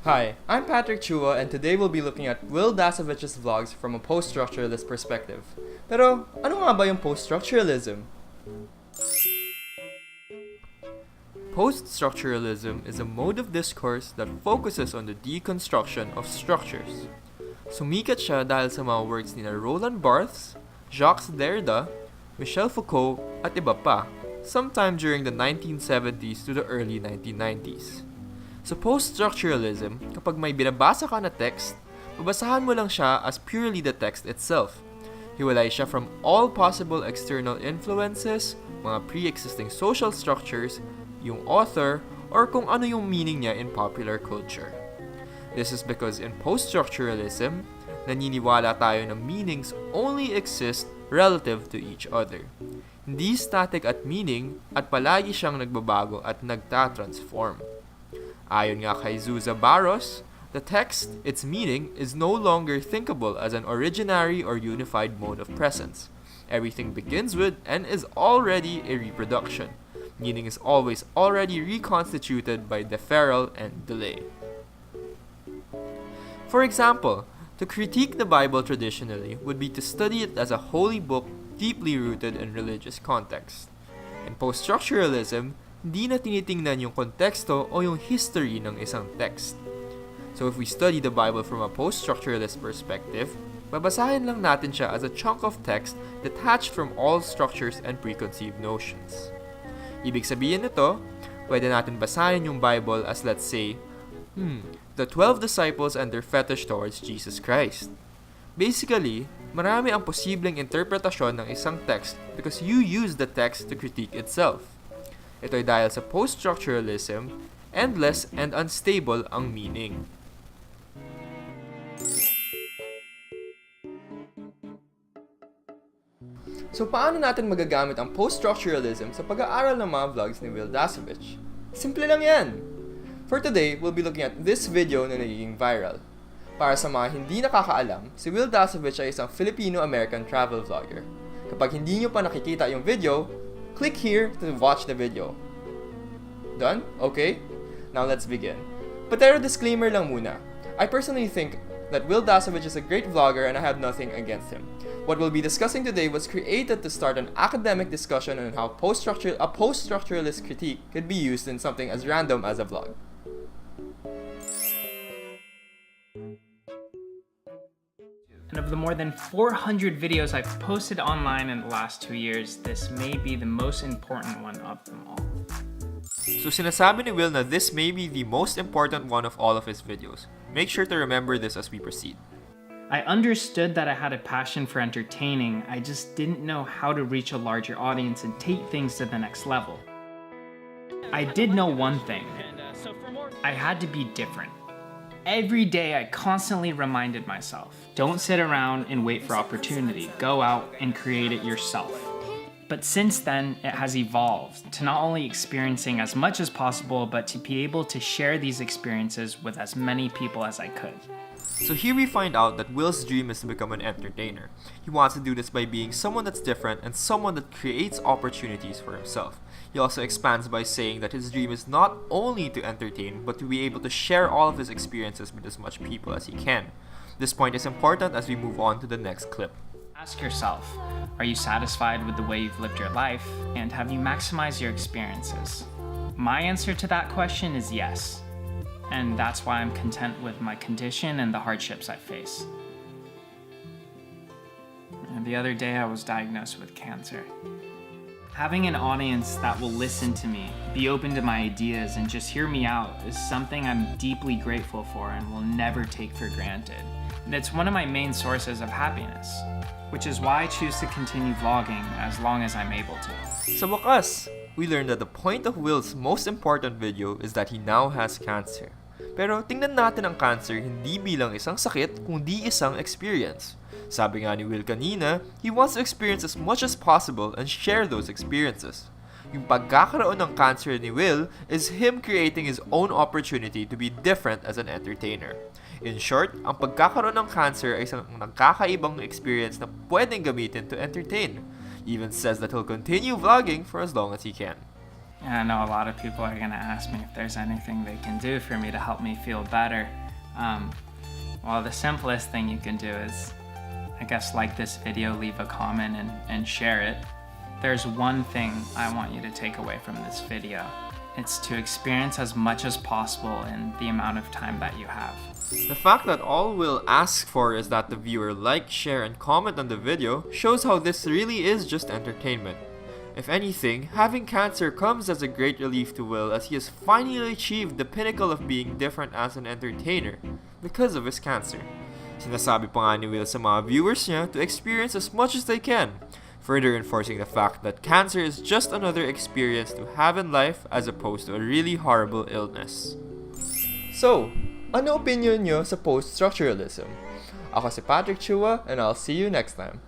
Hi, I'm Patrick Chua and today we'll be looking at Wil Dasovich's vlogs from a post-structuralist perspective. Pero, ano nga ba yung post-structuralism? Post-structuralism is a mode of discourse that focuses on the deconstruction of structures. Sumikat siya dahil sa mga works ni Roland Barthes, Jacques Derrida, Michel Foucault, at iba pa, sometime during the 1970s to the early 1990s. Sa post-structuralism, kapag may binabasa ka na text, babasahan mo lang siya as purely the text itself. Hiwalay siya from all possible external influences, mga pre-existing social structures, yung author, or kung ano yung meaning niya in popular culture. This is because in post-structuralism, naniniwala tayo na meanings only exist relative to each other. Hindi static at meaning at palagi siyang nagbabago at nagtatransform. Ayon nga kay Zuza Barros, the text, its meaning, is no longer thinkable as an originary or unified mode of presence. Everything begins with and is already a reproduction. Meaning is always already reconstituted by deferral and delay. For example, to critique the Bible traditionally would be to study it as a holy book deeply rooted in religious context. In post-structuralism, hindi na tinitingnan yung konteksto o yung history ng isang text. So if we study the Bible from a post-structuralist perspective, babasahin lang natin siya as a chunk of text detached from all structures and preconceived notions. Ibig sabihin nito, pwede natin basahin yung Bible as let's say, the 12 disciples and their fetish towards Jesus Christ. Basically, marami ang posibleng interpretasyon ng isang text because you use the text to critique itself. Ito'y dahil sa post-structuralism, endless and unstable ang meaning. So paano natin magagamit ang post-structuralism sa pag-aaral ng mga vlogs ni Wil Dasovich? Simple lang yan! For today, we'll be looking at this video na nagiging viral. Para sa mga hindi nakakaalam, si Wil Dasovich ay isang Filipino-American travel vlogger. Kapag hindi nyo pa nakikita yung video, click here to watch the video. Done? Okay? Now let's begin. Pero disclaimer lang muna. I personally think that Wil Dasovich is a great vlogger and I have nothing against him. What we'll be discussing today was created to start an academic discussion on how a post-structuralist critique could be used in something as random as a vlog. And of the more than 400 videos I've posted online in the last 2 years, this may be the most important one of them all. So sinasabi ni Wil na this may be the most important one of all of his videos. Make sure to remember this as we proceed. I understood that I had a passion for entertaining, I just didn't know how to reach a larger audience and take things to the next level. I did know one thing. I had to be different. Every day I constantly reminded myself, don't sit around and wait for opportunity, go out and create it yourself. But since then, it has evolved to not only experiencing as much as possible, but to be able to share these experiences with as many people as I could. So here we find out that Wil's dream is to become an entertainer. He wants to do this by being someone that's different and someone that creates opportunities for himself. He also expands by saying that his dream is not only to entertain, but to be able to share all of his experiences with as much people as he can. This point is important as we move on to the next clip. Ask yourself, are you satisfied with the way you've lived your life, and have you maximized your experiences? My answer to that question is yes, and that's why I'm content with my condition and the hardships I face. And the other day I was diagnosed with cancer. Having an audience that will listen to me, be open to my ideas, and just hear me out is something I'm deeply grateful for and will never take for granted. And it's one of my main sources of happiness, which is why I choose to continue vlogging as long as I'm able to. Sa wakas, we learned that the point of Wil's most important video is that he now has cancer. Pero tingnan natin ang cancer hindi bilang isang sakit, kundi isang experience. Sabi nga ni Wil kanina, he wants to experience as much as possible and share those experiences. Yung pagkakaroon ng cancer ni Wil is him creating his own opportunity to be different as an entertainer. In short, ang pagkakaroon ng cancer ay isang nagkakaibang experience na pwedeng gamitin to entertain. He even says that he'll continue vlogging for as long as he can. I know a lot of people are gonna ask me if there's anything they can do for me to help me feel better. Well, the simplest thing you can do is, I guess, like this video, leave a comment, and share it. There's one thing I want you to take away from this video. It's to experience as much as possible in the amount of time that you have. The fact that all Will asks for is that the viewer like, share, and comment on the video shows how this really is just entertainment. If anything, having cancer comes as a great relief to Will as he has finally achieved the pinnacle of being different as an entertainer because of his cancer. Sinasabi pa nga ni Will sa mga viewers niya to experience as much as they can, further reinforcing the fact that cancer is just another experience to have in life as opposed to a really horrible illness. So, ano opinion nyo sa Poststructuralism? Ako si Patrick Chua and I'll see you next time.